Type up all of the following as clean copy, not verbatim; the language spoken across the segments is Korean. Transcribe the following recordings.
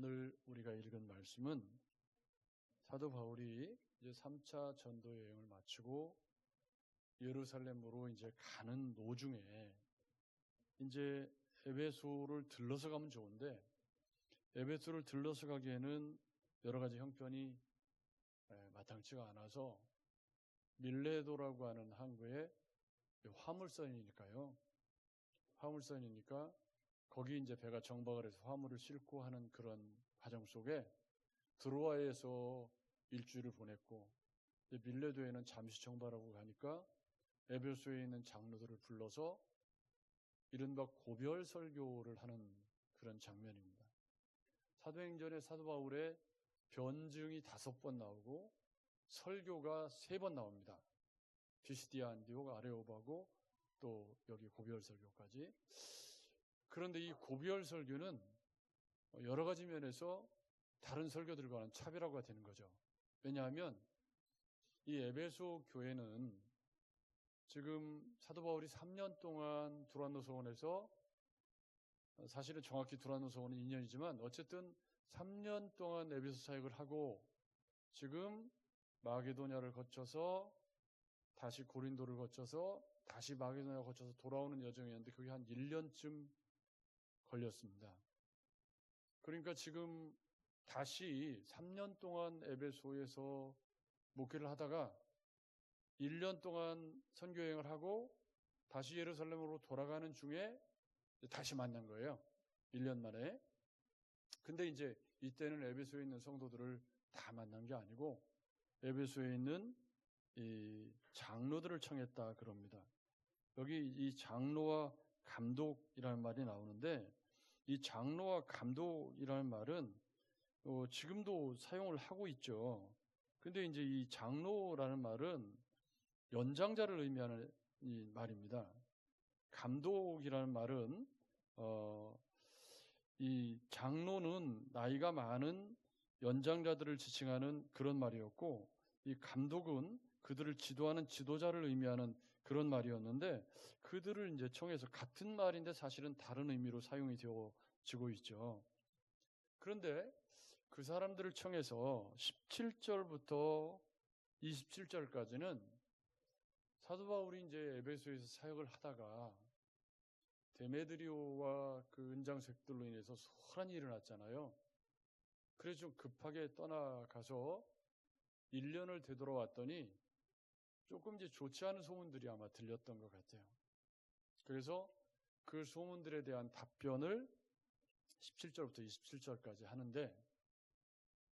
오늘 우리가 읽은 말씀은 사도 바울이 이제 3차 전도 여행을 마치고 예루살렘으로 이제 가는 도중에 이제 에베소를 들러서 가면 좋은데 에베소를 들러서 가기에는 여러 가지 형편이 마땅치가 않아서 밀레도라고 하는 항구에 화물선이니까 거기 이제 배가 정박을 해서 화물을 싣고 하는 그런 과정 속에 드로아에서 일주일을 보냈고 밀레도에는 잠시 정박하고 가니까 에베소에 있는 장로들을 불러서 이른바 고별 설교를 하는 그런 장면입니다. 사도행전에 사도 바울의 변증이 5번 나오고 설교가 3번 나옵니다. 피시디아, 안디옥, 아레오바고 또 여기 고별 설교까지. 그런데 이 고별 설교는 여러 가지 면에서 다른 설교들과는 차별화가 되는 거죠. 왜냐하면 이 에베소 교회는 지금 사도 바울이 3년 동안 두란노 서원에서, 사실은 정확히 두란노 서원은 2년이지만 어쨌든 3년 동안 에베소 사역을 하고 지금 마게도냐를 거쳐서 다시 고린도를 거쳐서 다시 마게도냐를 거쳐서 돌아오는 여정이었는데 그게 한 1년쯤 걸렸습니다. 그러니까 지금 다시 3년 동안 에베소에서 목회를 하다가 1년 동안 선교여행을 하고 다시 예루살렘으로 돌아가는 중에 다시 만난 거예요. 1년 만에. 근데 이제 이때는 에베소에 있는 성도들을 다 만난 게 아니고 에베소에 있는 이 장로들을 청했다 그럽니다. 여기 이 장로와 감독이라는 말이 나오는데 이 장로와 감독이라는 말은 지금도 사용을 하고 있죠. 근데 이제 이 장로라는 말은 연장자를 의미하는 이 말입니다. 감독이라는 말은 이 장로는 나이가 많은 연장자들을 지칭하는 그런 말이었고 이 감독은 그들을 지도하는 지도자를 의미하는 그런 말이었는데 그들을 이제 청해서 같은 말인데 사실은 다른 의미로 사용이 되어지고 있죠. 그런데 그 사람들을 청해서 17절부터 27절까지는 사도 바울이 이제 에베소에서 사역을 하다가 데메드리오와 그 은장색들로 인해서 소란이 일어났잖아요. 그래서 좀 급하게 떠나가서 1년을 되돌아왔더니 조금 이제 좋지 않은 소문들이 아마 들렸던 것 같아요. 그래서 그 소문들에 대한 답변을 17절부터 27절까지 하는데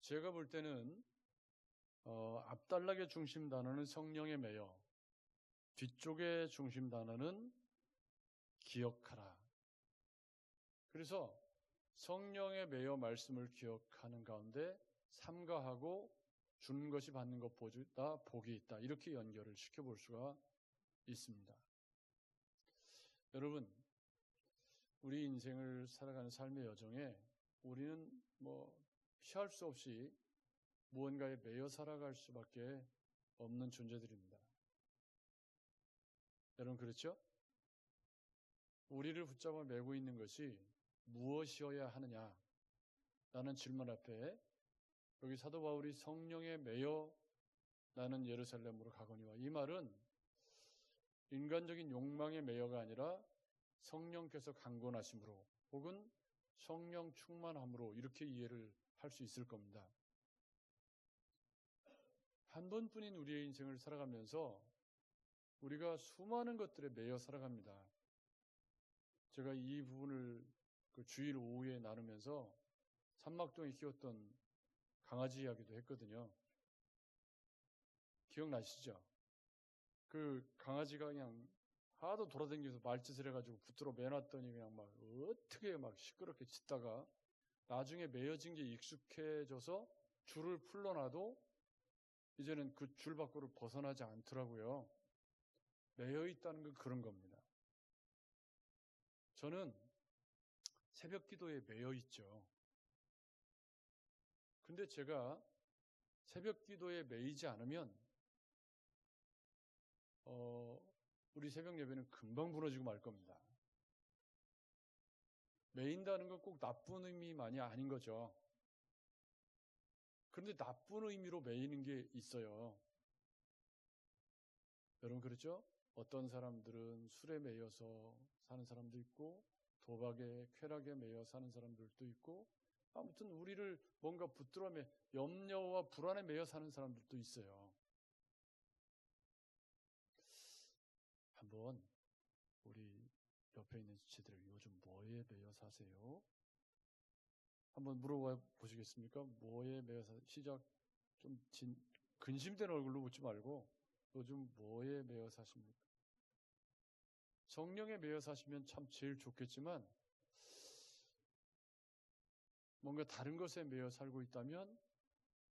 제가 볼 때는 앞단락의 중심 단어는 성령에 매여 뒤쪽의 중심 단어는 기억하라. 그래서 성령에 매여 말씀을 기억하는 가운데 삼가하고 주는 것이 받는 것보다 복이 있다. 이렇게 연결을 시켜볼 수가 있습니다. 여러분, 우리 인생을 살아가는 삶의 여정에 우리는 피할 수 없이 무언가에 매여 살아갈 수밖에 없는 존재들입니다. 여러분 그렇죠? 우리를 붙잡아 매고 있는 것이 무엇이어야 하느냐? 라는 질문 앞에 여기 사도 바울이 성령에 매여 나는 예루살렘으로 가거니와 이 말은 인간적인 욕망에 매여가 아니라 성령께서 강권하심으로 혹은 성령 충만함으로 이렇게 이해를 할 수 있을 겁니다. 한 번뿐인 우리의 인생을 살아가면서 우리가 수많은 것들에 매여 살아갑니다. 제가 이 부분을 그 주일 오후에 나누면서 산막동에 키웠던 강아지 이야기도 했거든요. 기억나시죠? 그 강아지가 그냥 하도 돌아다니면서 말짓을 해가지고 붙들어 매놨더니 그냥 막 어떻게 막 시끄럽게 짖다가 나중에 매여진 게 익숙해져서 줄을 풀러놔도 이제는 그 줄 밖으로 벗어나지 않더라고요. 매여 있다는 건 그런 겁니다. 저는 새벽 기도에 매여 있죠. 근데 제가 새벽 기도에 매이지 않으면 우리 새벽 예배는 금방 무너지고 말 겁니다. 매인다는 건 꼭 나쁜 의미만이 아닌 거죠. 그런데 나쁜 의미로 매이는 게 있어요. 여러분 그렇죠? 어떤 사람들은 술에 매여서 사는 사람도 있고 도박에 쾌락에 매여 사는 사람들도 있고 아무튼 우리를 뭔가 붙들어매 염려와 불안에 매여 사는 사람들도 있어요. 한번 우리 옆에 있는 지체들 요즘 뭐에 매여 사세요? 한번 물어봐 보시겠습니까? 뭐에 매여 사세요? 시작. 좀 근심된 얼굴로 묻지 말고 요즘 뭐에 매여 사십니까? 성령에 매여 사시면 참 제일 좋겠지만 뭔가 다른 것에 매여 살고 있다면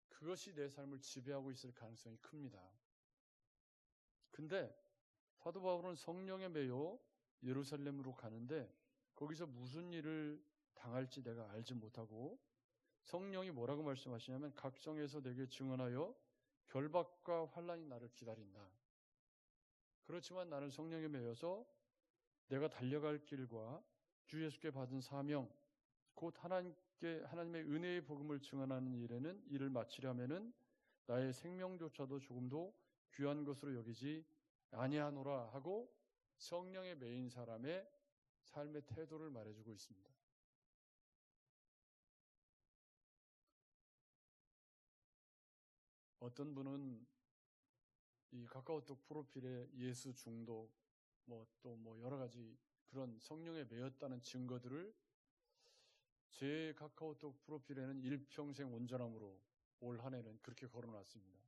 그것이 내 삶을 지배하고 있을 가능성이 큽니다. 근데 사도 바울은 성령에 매여 예루살렘으로 가는데 거기서 무슨 일을 당할지 내가 알지 못하고 성령이 뭐라고 말씀하시냐면 각성에서 내게 증언하여 결박과 환난이 나를 기다린다. 그렇지만 나는 성령에 매여서 내가 달려갈 길과 주 예수께 받은 사명 곧 하나님의 은혜의 복음을 증언하는 일에는 이를 마치려면은 나의 생명조차도 조금도 귀한 것으로 여기지 아니하노라 하고 성령에 매인 사람의 삶의 태도를 말해주고 있습니다. 어떤 분은 이 카카오톡 프로필에 예수 중독 또 여러 가지 그런 성령에 매였다는 증거들을 제 카카오톡 프로필에는 일평생 온전함으로 올 한 해는 그렇게 걸어놨습니다.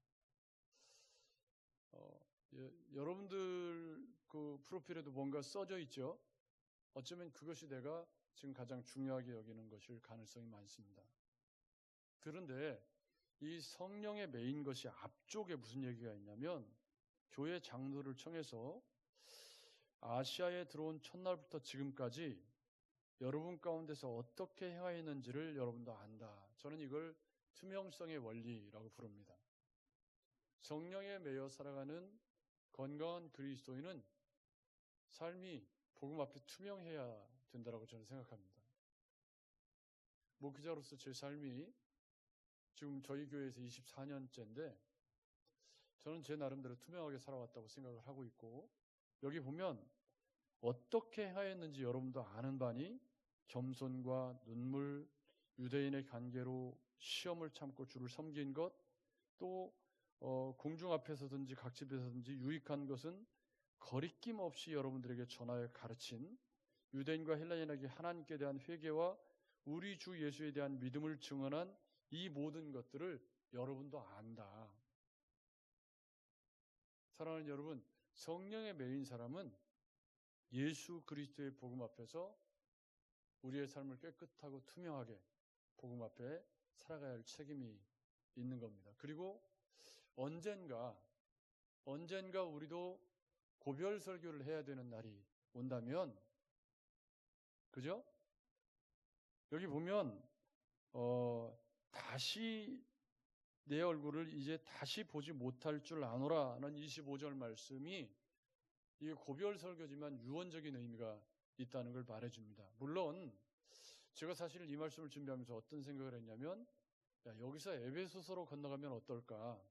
여러분들 그 프로필에도 뭔가 써져 있죠? 어쩌면 그것이 내가 지금 가장 중요하게 여기는 것일 가능성이 많습니다. 그런데 이 성령에 매인 것이 앞쪽에 무슨 얘기가 있냐면 교회 장로를 청해서 아시아에 들어온 첫날부터 지금까지 여러분 가운데서 어떻게 행하였는지를 여러분도 안다. 저는 이걸 투명성의 원리라고 부릅니다. 성령에 매여 살아가는 건강한 그리스도인은 삶이 복음 앞에 투명해야 된다고 저는 생각합니다. 목회자로서 제 삶이 지금 저희 교회에서 24년째인데 저는 제 나름대로 투명하게 살아왔다고 생각을 하고 있고 여기 보면 어떻게 행하였는지 여러분도 아는 바니 겸손과 눈물, 유대인의 관계로 시험을 참고 주를 섬긴 것, 또 공중 앞에서든지 각집에서든지 유익한 것은 거리낌 없이 여러분들에게 전하여 가르친 유대인과 헬라인에게 하나님께 대한 회개와 우리 주 예수에 대한 믿음을 증언한 이 모든 것들을 여러분도 안다. 사랑하는 여러분, 성령에 매인 사람은 예수 그리스도의 복음 앞에서 우리의 삶을 깨끗하고 투명하게 복음 앞에 살아가야 할 책임이 있는 겁니다. 그리고 언젠가 우리도 고별 설교를 해야 되는 날이 온다면, 그죠? 여기 보면 다시 내 얼굴을 이제 다시 보지 못할 줄 아노라는 25절 말씀이 이게 고별 설교지만 유언적인 의미가 있다는 걸 말해줍니다. 물론 제가 사실 이 말씀을 준비하면서 어떤 생각을 했냐면 여기서 에베소서로 건너가면 어떨까?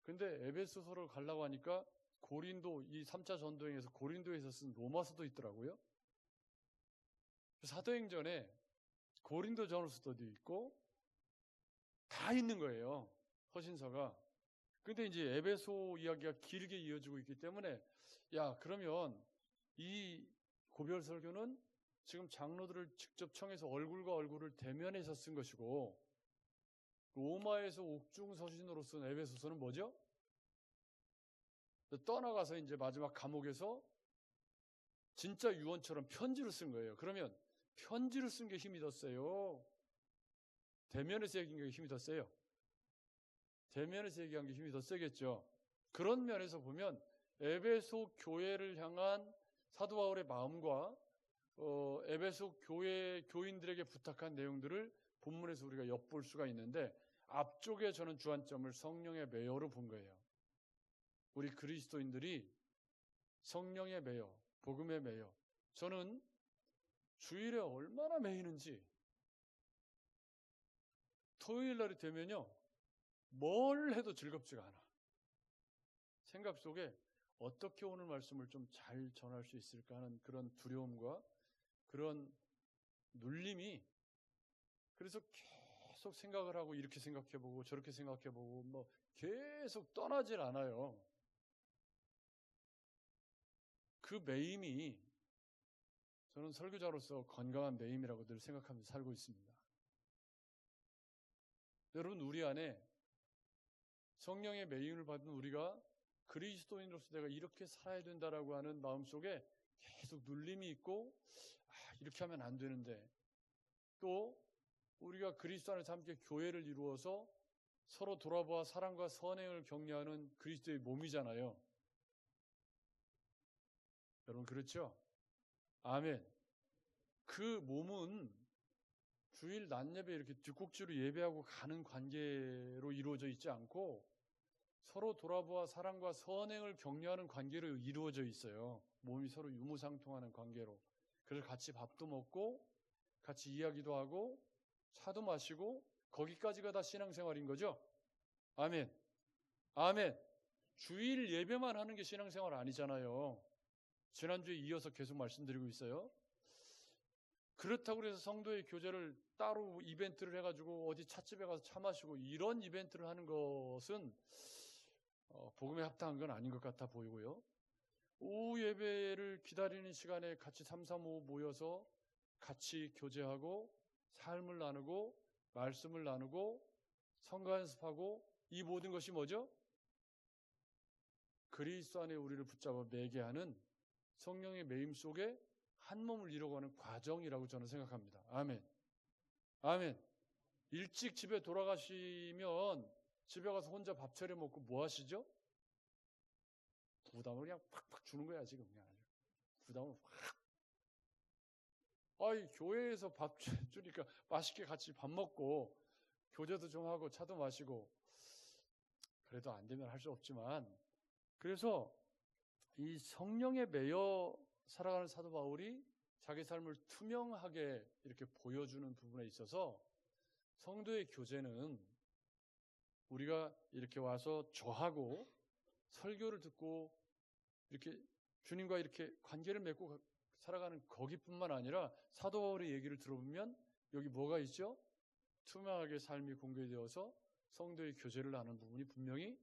근데 에베소서로 가려고 하니까 고린도 이 3차 전도행에서 고린도에서 쓴 로마서도 있더라고요. 사도행전에 고린도 전후서도 있고 다 있는 거예요. 허신서가. 근데 이제 에베소 이야기가 길게 이어지고 있기 때문에 그러면 이 고별 설교는 지금 장로들을 직접 청해서 얼굴과 얼굴을 대면해서 쓴 것이고 로마에서 옥중서신으로 쓴 에베소서는 뭐죠? 떠나가서 이제 마지막 감옥에서 진짜 유언처럼 편지를 쓴 거예요. 그러면 편지를 쓴 게 힘이 더 세요? 대면에서 얘기한 게 힘이 더 세요? 대면에서 얘기한 게 힘이 더 세겠죠. 그런 면에서 보면 에베소 교회를 향한 사도 바울의 마음과 에베소 교회 교인들에게 부탁한 내용들을 본문에서 우리가 엿볼 수가 있는데 앞쪽에 저는 주안점을 성령의 매여로 본 거예요. 우리 그리스도인들이 성령의 매여, 복음의 매여. 저는 주일에 얼마나 매이는지 토요일 날이 되면요, 뭘 해도 즐겁지가 않아. 생각 속에 어떻게 오늘 말씀을 좀 잘 전할 수 있을까 하는 그런 두려움과 그런 눌림이, 그래서 계속 생각을 하고 이렇게 생각해보고 저렇게 생각해보고 뭐 계속 떠나질 않아요. 그 매임이 저는 설교자로서 건강한 매임이라고 늘 생각하면서 살고 있습니다. 여러분, 우리 안에 성령의 매임을 받은 우리가 그리스도인으로서 내가 이렇게 살아야 된다라고 하는 마음속에 계속 눌림이 있고, 이렇게 하면 안 되는데, 또 우리가 그리스도 안에서 함께 교회를 이루어서 서로 돌아보아 사랑과 선행을 격려하는 그리스도의 몸이잖아요. 여러분, 그렇죠? 아멘. 그 몸은 주일 낮 예배 이렇게 뒷곡지로 예배하고 가는 관계로 이루어져 있지 않고 서로 돌아보아 사랑과 선행을 격려하는 관계로 이루어져 있어요. 몸이 서로 유무상통하는 관계로. 그래서 같이 밥도 먹고 같이 이야기도 하고 차도 마시고 거기까지가 다 신앙생활인 거죠. 아멘. 아멘. 주일 예배만 하는 게 신앙생활 아니잖아요. 지난주에 이어서 계속 말씀드리고 있어요. 그렇다고 해서 성도의 교제를 따로 이벤트를 해가지고 어디 찻집에 가서 차 마시고 이런 이벤트를 하는 것은 복음에 합당한 건 아닌 것 같아 보이고요. 오후 예배를 기다리는 시간에 같이 3, 3, 5 모여서 같이 교제하고 삶을 나누고 말씀을 나누고 성가 연습하고 이 모든 것이 뭐죠? 그리스도 안에 우리를 붙잡아 매게 하는 성령의 매임 속에 한 몸을 이루어가는 과정이라고 저는 생각합니다. 아멘. 아멘. 일찍 집에 돌아가시면 집에 가서 혼자 밥 차려 먹고 뭐 하시죠? 부담을 그냥 팍팍 주는 거야, 지금. 그냥 부담을 확. 교회에서 밥 주니까 맛있게 같이 밥 먹고 교제도 좀 하고 차도 마시고 그래도 안 되면 할 수 없지만, 그래서 이 성령에 매여 살아가는 사도 바울이 자기 삶을 투명하게 이렇게 보여주는 부분에 있어서 성도의 교제는 우리가 이렇게 와서 저하고 설교를 듣고 이렇게 주님과 이렇게 관계를 맺고 살아가는 거기뿐만 아니라 사도 바울의 얘기를 들어보면 여기 뭐가 있죠? 투명하게 삶이 공개되어서 성도의 교제를 하는 부분이 분명히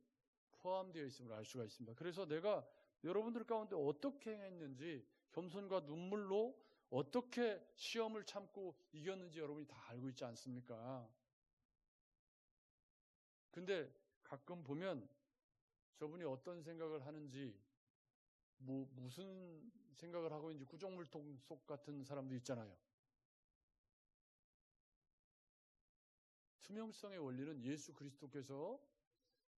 포함되어 있음을 알 수가 있습니다. 그래서 내가 여러분들 가운데 어떻게 했는지, 겸손과 눈물로 어떻게 시험을 참고 이겼는지 여러분이 다 알고 있지 않습니까? 근데 가끔 보면 저분이 어떤 생각을 하는지, 무슨 생각을 하고 있는지 구정물통 속 같은 사람도 있잖아요. 투명성의 원리는 예수 그리스도께서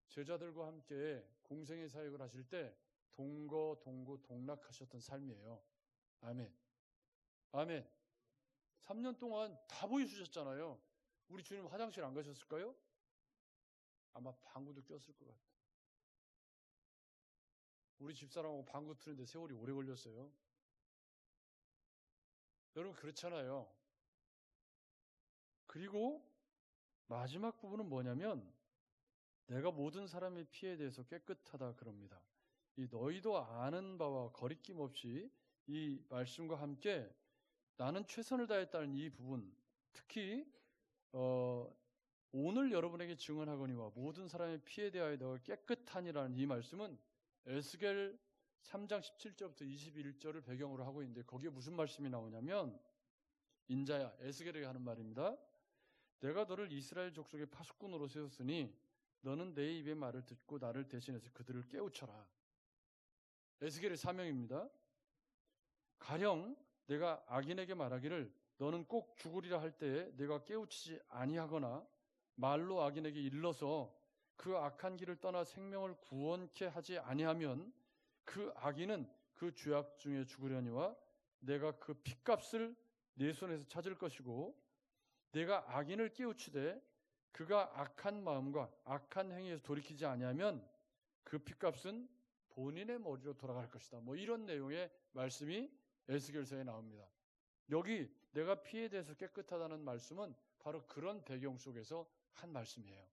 제자들과 함께 공생의 사역을 하실 때 동거동락하셨던 삶이에요. 아멘. 아멘. 3년 동안 다 보여주셨잖아요. 우리 주님 화장실 안 가셨을까요? 아마 방구도 꼈을 것 같아요. 우리 집사람하고 방구 트는데 세월이 오래 걸렸어요. 여러분, 그렇잖아요. 그리고 마지막 부분은 뭐냐면 내가 모든 사람의 피에 대해서 깨끗하다 그럽니다. 이 너희도 아는 바와 거리낌 없이 이 말씀과 함께 나는 최선을 다했다는 이 부분, 특히 오늘 여러분에게 증언하거니와 모든 사람의 피에 대하여 너가 깨끗하니라는 이 말씀은 에스겔 3장 17절부터 21절을 배경으로 하고 있는데, 거기에 무슨 말씀이 나오냐면, 인자야, 에스겔에게 하는 말입니다. 내가 너를 이스라엘 족속의 파수꾼으로 세웠으니 너는 내 입의 말을 듣고 나를 대신해서 그들을 깨우쳐라. 에스겔의 사명입니다. 가령 내가 악인에게 말하기를 너는 꼭 죽으리라 할 때에 내가 깨우치지 아니하거나 말로 악인에게 일러서 그 악한 길을 떠나 생명을 구원케 하지 아니하면 그 악인은 그 죄악 중에 죽으려니와 내가 그 핏값을 내 손에서 찾을 것이고, 내가 악인을 깨우치되 그가 악한 마음과 악한 행위에서 돌이키지 아니하면 그 핏값은 본인의 머리로 돌아갈 것이다. 이런 내용의 말씀이 에스겔서에 나옵니다. 여기 내가 피에 대해서 깨끗하다는 말씀은 바로 그런 배경 속에서 한 말씀이에요.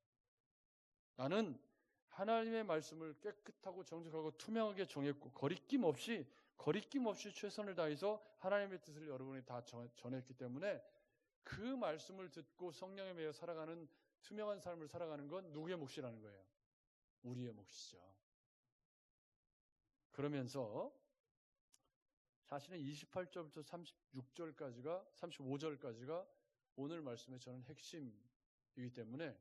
나는 하나님의 말씀을 깨끗하고 정직하고 투명하게 정했고 거리낌 없이 최선을 다해서 하나님의 뜻을 여러분이 다 전했기 때문에 그 말씀을 듣고 성령에 매여 살아가는 투명한 삶을 살아가는 건 누구의 몫이라는 거예요? 우리의 몫이죠. 그러면서 사실은 28절부터 35절까지가 오늘 말씀의 저는 핵심이기 때문에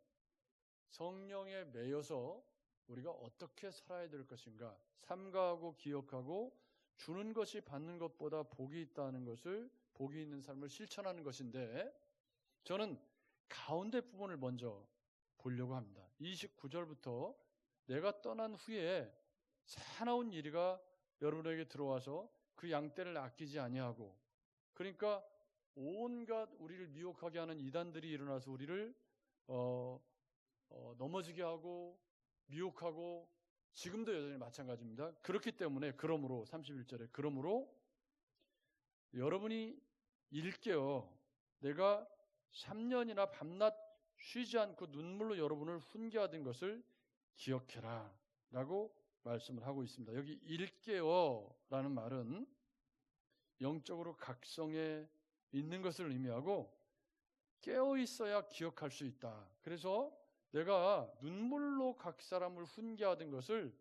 성령에 매여서 우리가 어떻게 살아야 될 것인가, 삼가하고 기억하고 주는 것이 받는 것보다 복이 있다는 것을, 복이 있는 삶을 실천하는 것인데, 저는 가운데 부분을 먼저 보려고 합니다. 29절부터 내가 떠난 후에 사나운 이리가 여러분에게 들어와서 그 양떼를 아끼지 아니하고, 그러니까 온갖 우리를 미혹하게 하는 이단들이 일어나서 우리를 넘어지게 하고 미혹하고, 지금도 여전히 마찬가지입니다. 그렇기 때문에 그러므로 31절에 그러므로 여러분이 일깨어 내가 3년이나 밤낮 쉬지 않고 눈물로 여러분을 훈계하던 것을 기억해라 라고 말씀을 하고 있습니다. 여기 일깨어라는 말은 영적으로 각성해 있는 것을 의미하고 깨어 있어야 기억할 수 있다. 그래서 내가 눈물로 각 사람을 훈계하던 것을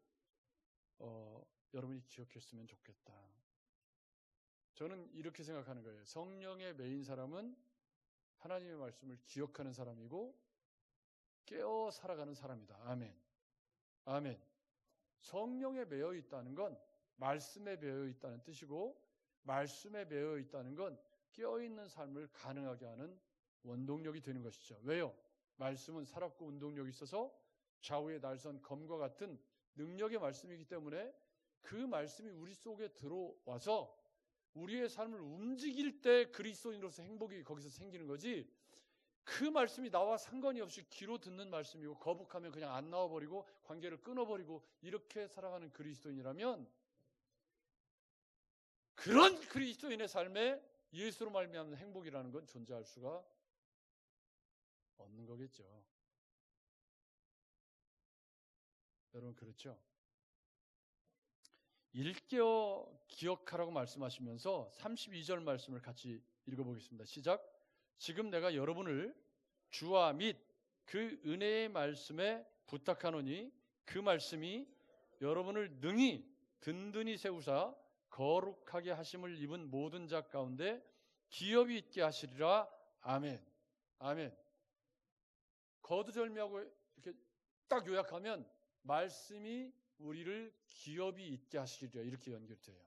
여러분이 기억했으면 좋겠다. 저는 이렇게 생각하는 거예요. 성령에 매인 사람은 하나님의 말씀을 기억하는 사람이고 깨어 살아가는 사람이다. 아멘. 아멘. 성령에 매여 있다는 건 말씀에 매여 있다는 뜻이고, 말씀에 매여 있다는 건 깨어 있는 삶을 가능하게 하는 원동력이 되는 것이죠. 왜요? 말씀은 살았고 운동력이 있어서 좌우의 날선 검과 같은 능력의 말씀이기 때문에 그 말씀이 우리 속에 들어와서 우리의 삶을 움직일 때 그리스도인으로서 행복이 거기서 생기는 거지, 그 말씀이 나와 상관이 없이 귀로 듣는 말씀이고 거북하면 그냥 안 나와버리고 관계를 끊어버리고 이렇게 살아가는 그리스도인이라면, 그런 그리스도인의 삶에 예수로 말미암는 행복이라는 건 존재할 수가 없는 거겠죠. 여러분 그렇죠? 일깨어 기억하라고 말씀하시면서 32절 말씀을 같이 읽어보겠습니다. 시작. 지금 내가 여러분을 주와 및 그 은혜의 말씀에 부탁하노니 그 말씀이 여러분을 능히 든든히 세우사 거룩하게 하심을 입은 모든 자 가운데 기업이 있게 하시리라. 아멘. 아멘. 거두절미하고 이렇게 딱 요약하면 말씀이 우리를 기업이 있게 하시리라, 이렇게 연결돼요.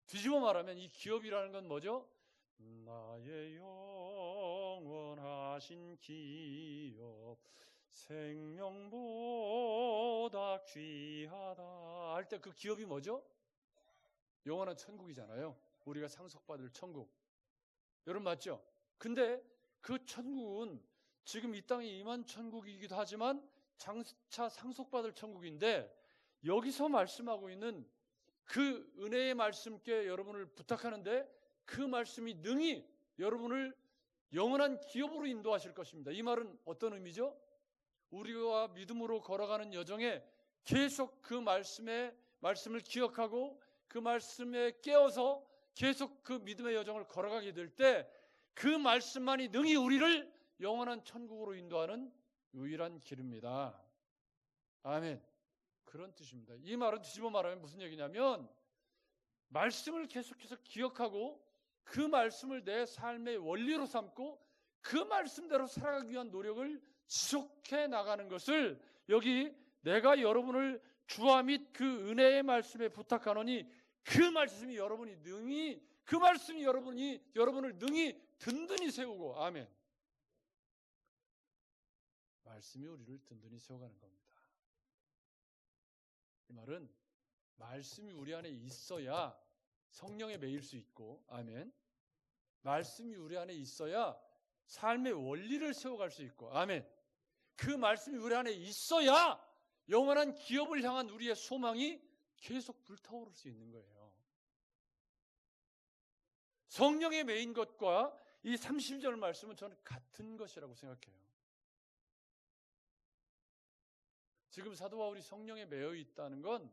뒤집어 말하면 이 기업이라는 건 뭐죠? 나의 영원하신 기업 생명보다 귀하다 할 때 그 기업이 뭐죠? 영원한 천국이잖아요. 우리가 상속받을 천국. 여러분 맞죠? 근데 그 천국은 지금 이 땅에 임한 천국이기도 하지만 장차 상속받을 천국인데, 여기서 말씀하고 있는 그 은혜의 말씀께 여러분을 부탁하는데 그 말씀이 능히 여러분을 영원한 기업으로 인도하실 것입니다. 이 말은 어떤 의미죠? 우리와 믿음으로 걸어가는 여정에 계속 그 말씀을 기억하고 그 말씀에 깨어서 계속 그 믿음의 여정을 걸어가게 될 때 그 말씀만이 능히 우리를 영원한 천국으로 인도하는 유일한 길입니다. 아멘. 그런 뜻입니다. 이 말은 뒤집어 말하면 무슨 얘기냐면, 말씀을 계속해서 기억하고 그 말씀을 내 삶의 원리로 삼고 그 말씀대로 살아가기 위한 노력을 지속해 나가는 것을, 여기 내가 여러분을 주와 및 그 은혜의 말씀에 부탁하노니 그 말씀이 여러분이 능히, 그 말씀이 여러분을 능히 든든히 세우고, 아멘. 말씀이 우리를 든든히 세워가는 겁니다. 이 말은 말씀이 우리 안에 있어야 성령에 매일 수 있고, 아멘. 말씀이 우리 안에 있어야 삶의 원리를 세워갈 수 있고, 아멘. 그 말씀이 우리 안에 있어야 영원한 기업을 향한 우리의 소망이 계속 불타오를 수 있는 거예요. 성령에 매인 것과 이 30절 말씀은 저는 같은 것이라고 생각해요. 지금 사도 바울이 성령에 매여 있다는 건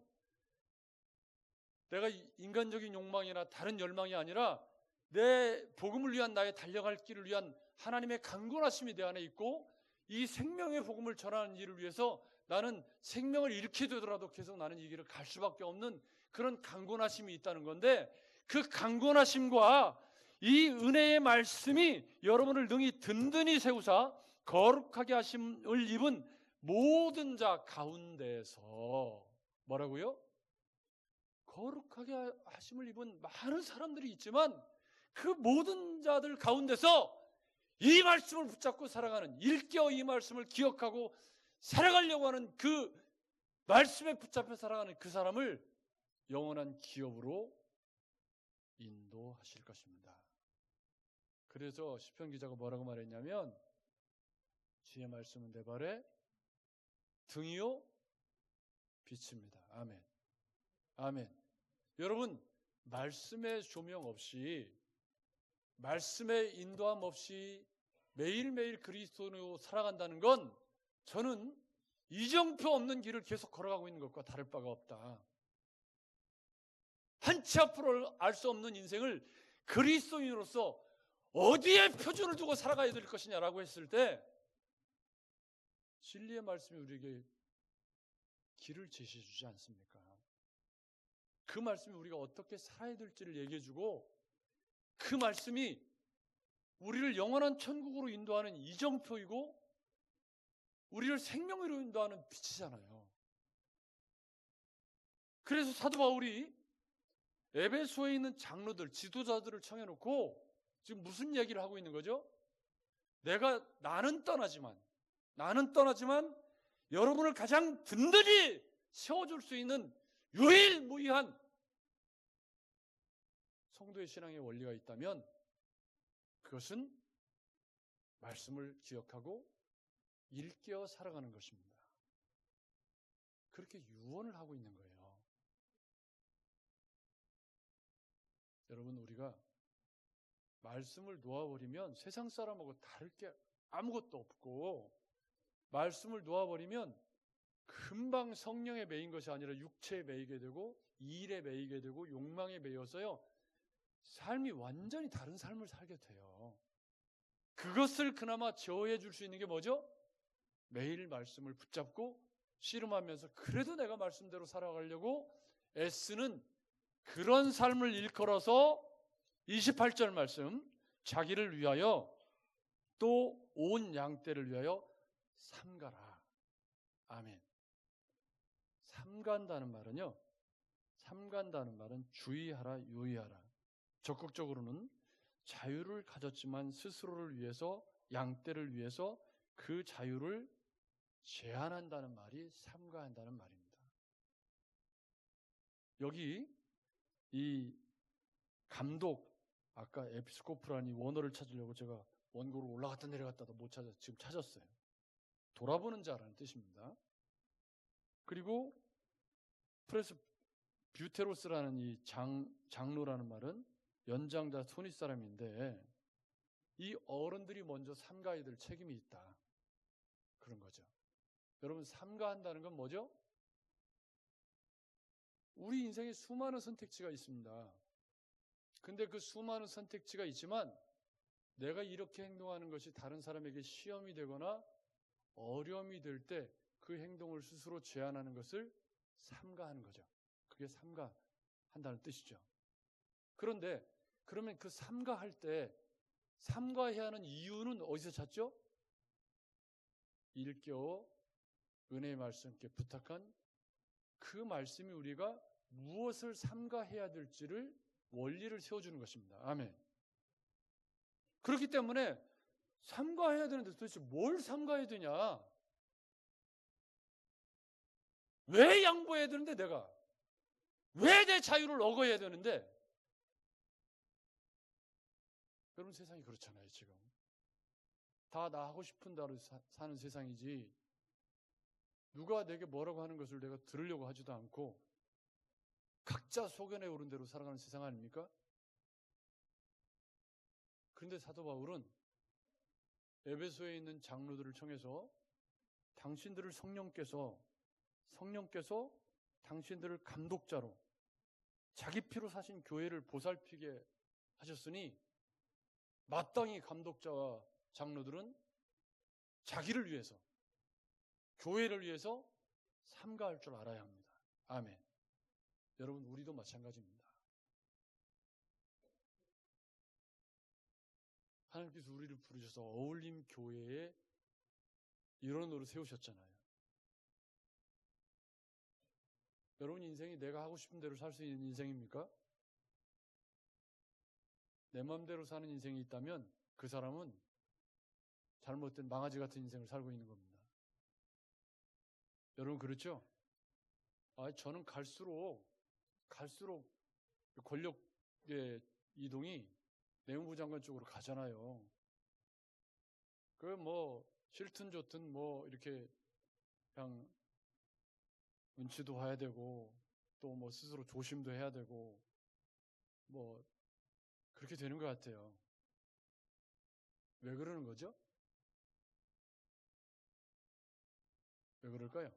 내가 인간적인 욕망이나 다른 열망이 아니라 내 복음을 위한 나의 달려갈 길을 위한 하나님의 강권하심이 내 안에 있고, 이 생명의 복음을 전하는 일을 위해서 나는 생명을 잃게 되더라도 계속 나는 이 길을 갈 수밖에 없는 그런 강권하심이 있다는 건데, 그 강권하심과 이 은혜의 말씀이 여러분을 능히 든든히 세우사 거룩하게 하심을 입은 모든 자 가운데서 뭐라고요? 거룩하게 하심을 입은 많은 사람들이 있지만 그 모든 자들 가운데서 이 말씀을 붙잡고 살아가는, 일깨어 이 말씀을 기억하고 살아가려고 하는 그 말씀에 붙잡혀 살아가는 그 사람을 영원한 기업으로 인도하실 것입니다. 그래서 시편 기자가 뭐라고 말했냐면, 주의 말씀은 내 발에 등이요 빛입니다. 아멘. 아멘. 여러분, 말씀의 조명 없이, 말씀의 인도함 없이 매일매일 그리스도로 살아간다는 건 저는 이정표 없는 길을 계속 걸어가고 있는 것과 다를 바가 없다. 한치 앞으로 알 수 없는 인생을 그리스도인으로서 어디에 표준을 두고 살아가야 될 것이냐라고 했을 때, 진리의 말씀이 우리에게 길을 제시해 주지 않습니까? 그 말씀이 우리가 어떻게 살아야 될지를 얘기해 주고, 그 말씀이 우리를 영원한 천국으로 인도하는 이정표이고 우리를 생명으로 인도하는 빛이잖아요. 그래서 사도 바울이 에베소에 있는 장로들, 지도자들을 청해놓고 지금 무슨 얘기를 하고 있는 거죠? 나는 떠나지만 여러분을 가장 든든히 세워줄 수 있는 유일무이한 성도의 신앙의 원리가 있다면 그것은 말씀을 기억하고 일깨어 살아가는 것입니다. 그렇게 유언을 하고 있는 거예요. 여러분, 우리가 말씀을 놓아버리면 세상 사람하고 다를 게 아무것도 없고, 말씀을 놓아버리면 금방 성령에 매인 것이 아니라 육체에 매이게 되고 일에 매이게 되고 욕망에 매여서요, 삶이 완전히 다른 삶을 살게 돼요. 그것을 그나마 제어해 줄 수 있는 게 뭐죠? 매일 말씀을 붙잡고 씨름하면서 그래도 내가 말씀대로 살아가려고 애쓰는 그런 삶을 일컬어서 28절 말씀, 자기를 위하여 또 온 양떼를 위하여 삼가라. 아멘. 삼간다는 말은 주의하라, 유의하라. 적극적으로는 자유를 가졌지만 스스로를 위해서, 양떼를 위해서 그 자유를 제한한다는 말이 삼가한다는 말입니다. 여기 이 감독, 아까 에피스코프라니 원어를 찾으려고 제가 원고로 올라갔다 내려갔다도 못 찾아서 지금 찾았어요. 돌아보는 자라는 뜻입니다. 그리고 프레스 뷰테로스라는 이 장로라는 말은 연장자 손윗 사람인데, 이 어른들이 먼저 삼가해야 될 책임이 있다, 그런 거죠. 여러분, 삼가한다는 건 뭐죠? 우리 인생에 수많은 선택지가 있습니다. 근데 그 수많은 선택지가 있지만 내가 이렇게 행동하는 것이 다른 사람에게 시험이 되거나 어려움이 될 때 그 행동을 스스로 제한하는 것을 삼가하는 거죠. 그게 삼가한다는 뜻이죠. 그런데 그러면 그 삼가할 때 삼가해야 하는 이유는 어디서 찾죠? 일깨어 은혜의 말씀께 부탁한 그 말씀이 우리가 무엇을 삼가해야 될지를 원리를 세워주는 것입니다. 아멘. 그렇기 때문에 삼가해야 되는데 도대체 뭘 삼가해야 되냐? 왜 양보해야 되는데 내가? 왜 내 자유를 억어야 되는데? 여러분, 세상이 그렇잖아요. 지금 다 나 하고 싶은 대로 사는 세상이지, 누가 내게 뭐라고 하는 것을 내가 들으려고 하지도 않고 각자 소견에 오른 대로 살아가는 세상 아닙니까? 그런데 사도 바울은 에베소에 있는 장로들을 청해서 당신들을 성령께서 당신들을 감독자로 자기 피로 사신 교회를 보살피게 하셨으니 마땅히 감독자와 장로들은 자기를 위해서, 교회를 위해서 삼가할 줄 알아야 합니다. 아멘. 여러분, 우리도 마찬가지입니다. 하나님께서 우리를 부르셔서 어울림 교회의 일원으로 세우셨잖아요. 여러분 인생이 내가 하고 싶은 대로 살 수 있는 인생입니까? 내 마음대로 사는 인생이 있다면 그 사람은 잘못된 망아지 같은 인생을 살고 있는 겁니다. 여러분 그렇죠? 저는 갈수록 권력의 이동이 내무부 장관 쪽으로 가잖아요. 싫든 좋든 이렇게 그냥 눈치도 봐야 되고 또 스스로 조심도 해야 되고 그렇게 되는 것 같아요. 왜 그러는 거죠? 왜 그럴까요?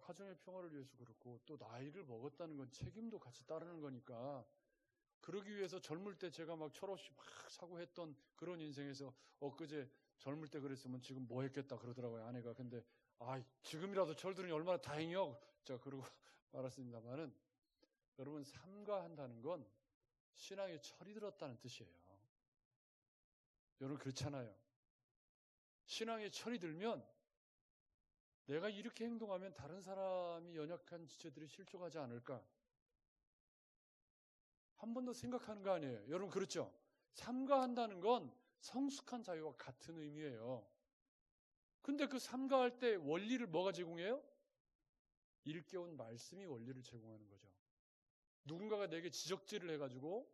가정의 평화를 위해서 그렇고 또 나이를 먹었다는 건 책임도 같이 따르는 거니까 그러기 위해서 젊을 때 제가 철없이 사고 했던 그런 인생에서 엊그제 젊을 때 그랬으면 지금 뭐 했겠다 그러더라고요, 아내가. 근데 지금이라도 철들으니 얼마나 다행이요. 자, 그러고 말았습니다만은 여러분 삼가한다는 건 신앙에 철이 들었다는 뜻이에요. 여러분 그렇잖아요. 신앙에 철이 들면 내가 이렇게 행동하면 다른 사람이 연약한 지체들이 실족하지 않을까? 한 번 더 생각하는 거 아니에요. 여러분 그렇죠? 삼가한다는 건 성숙한 자유와 같은 의미예요. 근데 그 삼가할 때 원리를 뭐가 제공해요? 일깨운 말씀이 원리를 제공하는 거죠. 누군가가 내게 지적질을 해가지고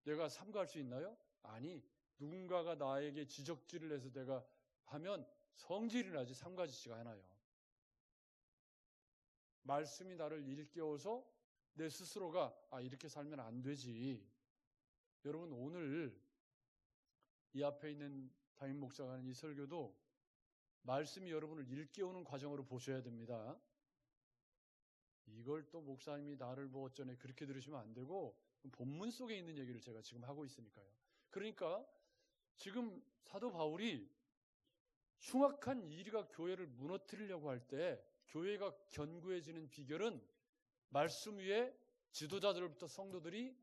내가 삼가할 수 있나요? 아니, 누군가가 나에게 지적질을 해서 내가 하면 성질이 나지 삼가지지가 않아요. 말씀이 나를 일깨워서 내 스스로가 이렇게 살면 안 되지. 여러분 오늘 이 앞에 있는 담임 목사가 하는 이 설교도 말씀이 여러분을 일깨우는 과정으로 보셔야 됩니다. 이걸 또 목사님이 나를 어쩌네 그렇게 들으시면 안 되고 본문 속에 있는 얘기를 제가 지금 하고 있으니까요. 그러니까 지금 사도 바울이 흉악한 이리가 교회를 무너뜨리려고 할 때 교회가 견고해지는 비결은 말씀 위에 지도자들부터 성도들이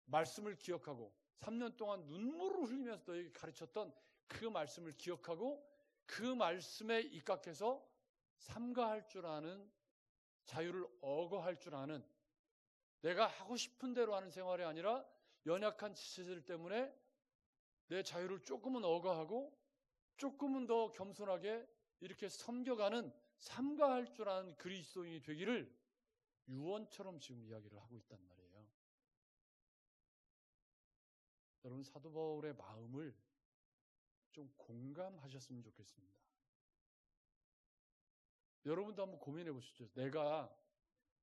말씀을 기억하고 3년 동안 눈물을 흘리면서 너에게 가르쳤던 그 말씀을 기억하고 그 말씀에 입각해서 삼가할 줄 아는, 자유를 억어할 줄 아는, 내가 하고 싶은 대로 하는 생활이 아니라 연약한 지체들 때문에 내 자유를 조금은 억어하고 조금은 더 겸손하게 이렇게 섬겨가는, 삼가할 줄 아는 그리스도인이 되기를 유언처럼 지금 이야기를 하고 있단 말이에요. 여러분 사도 바울의 마음을 좀 공감하셨으면 좋겠습니다. 여러분도 한번 고민해 보시죠. 내가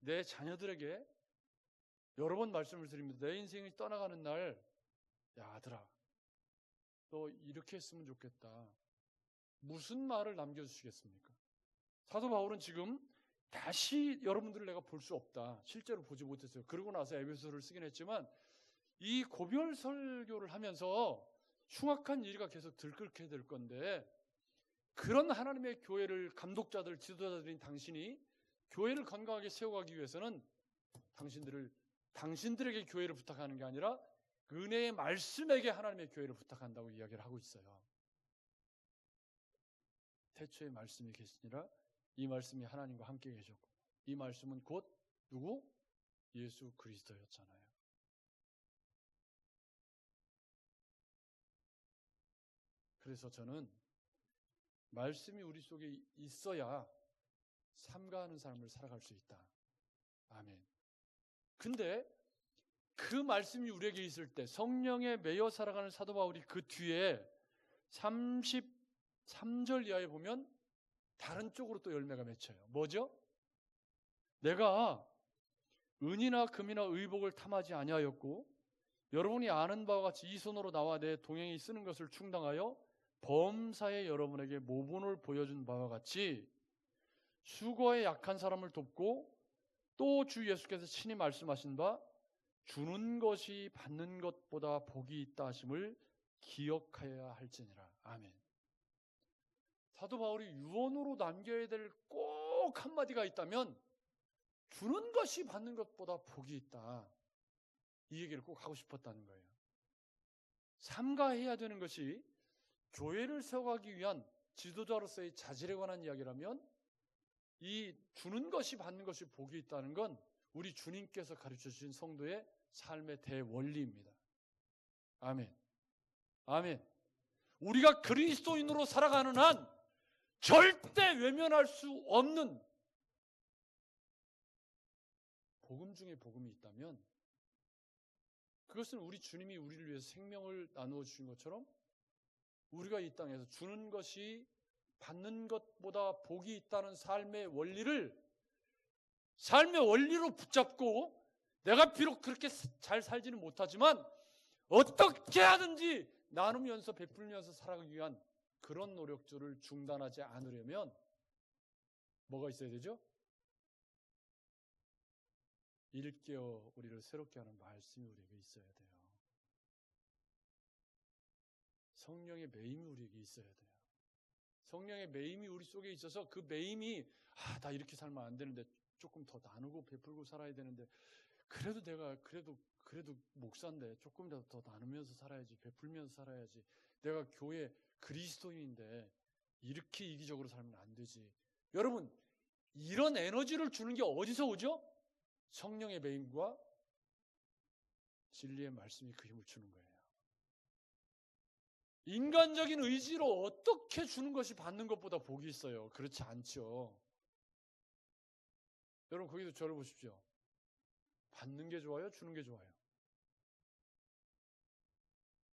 내 자녀들에게 여러 번 말씀을 드립니다. 내 인생이 떠나가는 날, 야 아들아, 너 이렇게 했으면 좋겠다. 무슨 말을 남겨주시겠습니까? 사도 바울은 지금 다시 여러분들을 내가 볼 수 없다. 실제로 보지 못했어요. 그러고 나서 에베소서를 쓰긴 했지만 이 고별 설교를 하면서 흉악한 일이 계속 들끓게 될 건데 그런 하나님의 교회를 감독자들, 지도자들인 당신이 교회를 건강하게 세워가기 위해서는 당신들에게 교회를 부탁하는 게 아니라 은혜의 말씀에게 하나님의 교회를 부탁한다고 이야기를 하고 있어요. 태초에 말씀이 계시니라 이 말씀이 하나님과 함께 계셨고 이 말씀은 곧 누구? 예수 그리스도였잖아요. 그래서 저는 말씀이 우리 속에 있어야 삼가하는 삶을 살아갈 수 있다. 아멘. 근데 그 말씀이 우리에게 있을 때 성령에 매여 살아가는 사도 바울이 그 뒤에 33절 이하에 보면 다른 쪽으로 또 열매가 맺혀요. 뭐죠? 내가 은이나 금이나 의복을 탐하지 아니하였고 여러분이 아는 바와 같이 이 손으로 나와 내 동행이 쓰는 것을 충당하여 범사에 여러분에게 모본을 보여준 바와 같이 수고에 약한 사람을 돕고 또 주 예수께서 친히 말씀하신 바 주는 것이 받는 것보다 복이 있다 하심을 기억하여야 할지니라. 아멘. 사도 바울이 유언으로 남겨야 될 꼭 한마디가 있다면 주는 것이 받는 것보다 복이 있다. 이 얘기를 꼭 하고 싶었다는 거예요. 삼가해야 되는 것이 교회를 세워가기 위한 지도자로서의 자질에 관한 이야기라면 이 주는 것이 받는 것이 복이 있다는 건 우리 주님께서 가르쳐 주신 성도의 삶의 대원리입니다. 아멘. 아멘. 우리가 그리스도인으로 살아가는 한 절대 외면할 수 없는 복음 중에 복음이 있다면 그것은 우리 주님이 우리를 위해서 생명을 나누어 주신 것처럼 우리가 이 땅에서 주는 것이 받는 것보다 복이 있다는 삶의 원리로 붙잡고 내가 비록 그렇게 잘 살지는 못하지만 어떻게 하든지 나누면서 베풀면서 살아가기 위한 그런 노력들을 중단하지 않으려면 뭐가 있어야 되죠? 일깨워 우리를 새롭게 하는 말씀이 우리에게 있어야 돼요. 성령의 매임이 우리에게 있어야 돼요. 성령의 매임이 우리 속에 있어서 그 매임이 나 이렇게 살면 안 되는데 조금 더 나누고 베풀고 살아야 되는데 그래도 내가 그래도 목사인데 조금이라도 더 나누면서 살아야지, 베풀면서 살아야지. 내가 교회 그리스도인인데 이렇게 이기적으로 살면 안 되지. 여러분, 이런 에너지를 주는 게 어디서 오죠? 성령의 매임과 진리의 말씀이 그 힘을 주는 거예요. 인간적인 의지로 어떻게 주는 것이 받는 것보다 복이 있어요. 그렇지 않죠. 여러분, 거기도 저를 보십시오. 받는 게 좋아요? 주는 게 좋아요?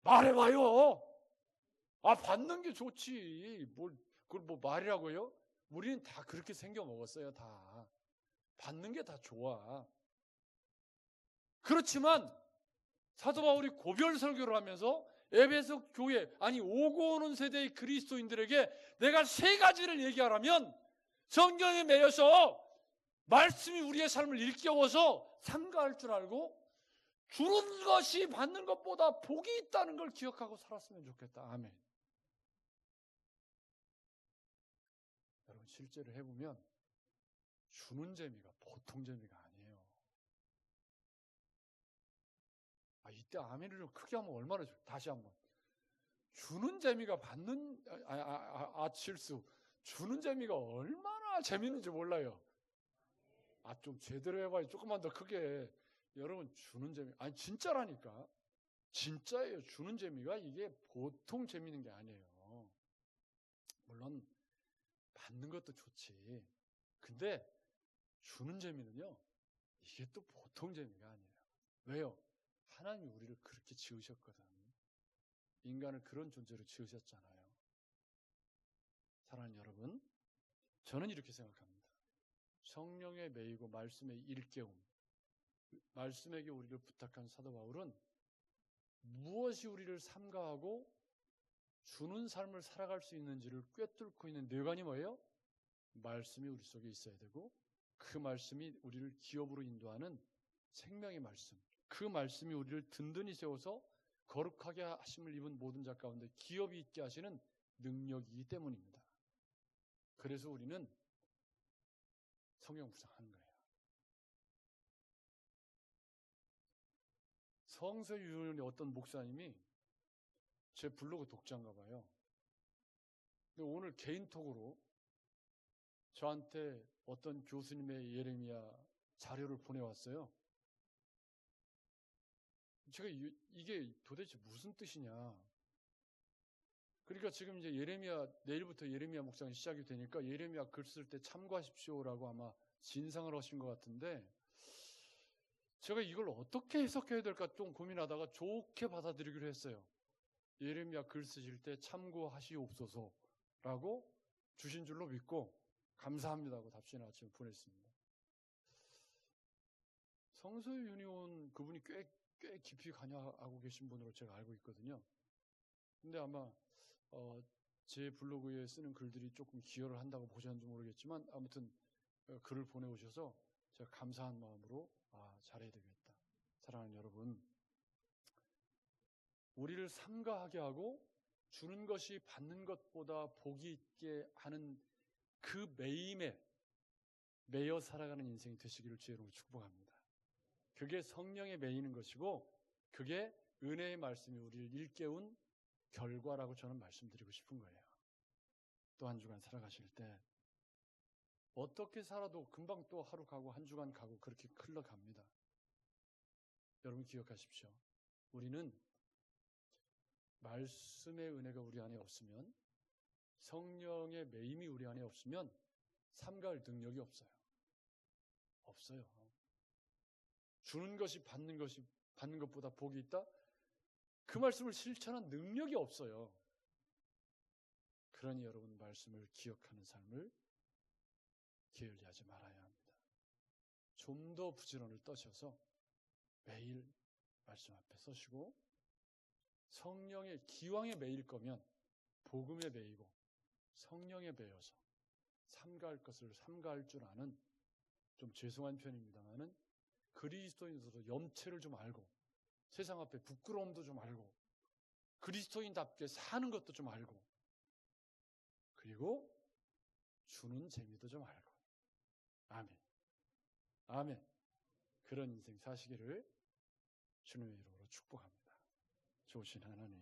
말해봐요. 받는 게 좋지. 그걸 뭐 말이라고요? 우리는 다 그렇게 생겨 먹었어요. 다. 받는 게 다 좋아. 그렇지만 사도 바울이 고별 설교를 하면서 에베소 교회, 오고 오는 세대의 그리스도인들에게 내가 세 가지를 얘기하라면 성경에 매여서 말씀이 우리의 삶을 일깨워서 삼가할 줄 알고 주는 것이 받는 것보다 복이 있다는 걸 기억하고 살았으면 좋겠다. 아멘. 여러분, 실제로 해보면 주는 재미가 보통 재미가 아니에요. 이때 아멘을 좀 크게 하면 얼마나 좋아요. 다시 한번. 주는 재미가 받는 실수. 주는 재미가 얼마나 재밌는지 몰라요. 좀 제대로 해봐요. 조금만 더 크게. 여러분, 주는 재미. 진짜라니까. 진짜예요. 주는 재미가 이게 보통 재미있는 게 아니에요. 물론 받는 것도 좋지. 근데 주는 재미는요, 이게 또 보통 재미가 아니에요. 왜요? 하나님이 우리를 그렇게 지으셨거든. 인간을 그런 존재로 지으셨잖아요. 사랑하는 여러분, 저는 이렇게 생각합니다. 성령에 매이고 말씀의 일깨움, 말씀에게 우리를 부탁한 사도 바울은 무엇이 우리를 삼가하고 주는 삶을 살아갈 수 있는지를 꿰뚫고 있는 뇌관이 뭐예요? 말씀이 우리 속에 있어야 되고 그 말씀이 우리를 기업으로 인도하는 생명의 말씀, 그 말씀이 우리를 든든히 세워서 거룩하게 하심을 입은 모든 자 가운데 기업이 있게 하시는 능력이기 때문입니다. 그래서 우리는 성령 묵상하는 거예요. 성서유연의 어떤 목사님이 제 블로그 독자인가 봐요. 근데 오늘 개인톡으로 저한테 어떤 교수님의 예레미야 자료를 보내왔어요. 제가 이게 도대체 무슨 뜻이냐. 그러니까 지금 이제 내일부터 예레미야 묵상이 시작이 되니까 예레미야 글 쓸 때 참고하십시오라고 아마 진상을 하신 것 같은데 제가 이걸 어떻게 해석해야 될까 좀 고민하다가 좋게 받아들이기로 했어요. 예레미야 글 쓰실 때 참고하시옵소서라고 주신 줄로 믿고 감사합니다고 답신을 아침에 보냈습니다. 성서윤의원 그분이 꽤 꽤 깊이 관여하고 계신 분으로 제가 알고 있거든요. 근데 아마 제 블로그에 쓰는 글들이 조금 기여를 한다고 보셨는지 모르겠지만 아무튼 글을 보내오셔서 제가 감사한 마음으로 잘해야 되겠다. 사랑하는 여러분, 우리를 삼가하게 하고 주는 것이 받는 것보다 복이 있게 하는 그 매임에 매여 살아가는 인생이 되시기를 주의 이름으로 축복합니다. 그게 성령에 매이는 것이고 그게 은혜의 말씀이 우리를 일깨운 결과라고 저는 말씀드리고 싶은 거예요. 또 한 주간 살아가실 때 어떻게 살아도 금방 또 하루 가고 한 주간 가고 그렇게 흘러갑니다. 여러분 기억하십시오. 우리는 말씀의 은혜가 우리 안에 없으면, 성령의 매임이 우리 안에 없으면 삼가할 능력이 없어요. 없어요. 주는 것이 받는 것보다 복이 있다? 그 말씀을 실천한 능력이 없어요. 그러니 여러분 말씀을 기억하는 삶을 게을리하지 말아야 합니다. 좀 더 부지런을 떠셔서 매일 말씀 앞에 서시고 성령의 기왕에 매일 거면 복음에 매이고 성령에 매여서 삼가할 것을 삼가할 줄 아는, 좀 죄송한 편입니다만은 그리스도인으로서 염치를 좀 알고 세상 앞에 부끄러움도 좀 알고 그리스도인답게 사는 것도 좀 알고 그리고 주는 재미도 좀 알고. 아멘. 아멘. 그런 인생 사시기를 주님의 이름으로 축복합니다. 좋으신 하나님,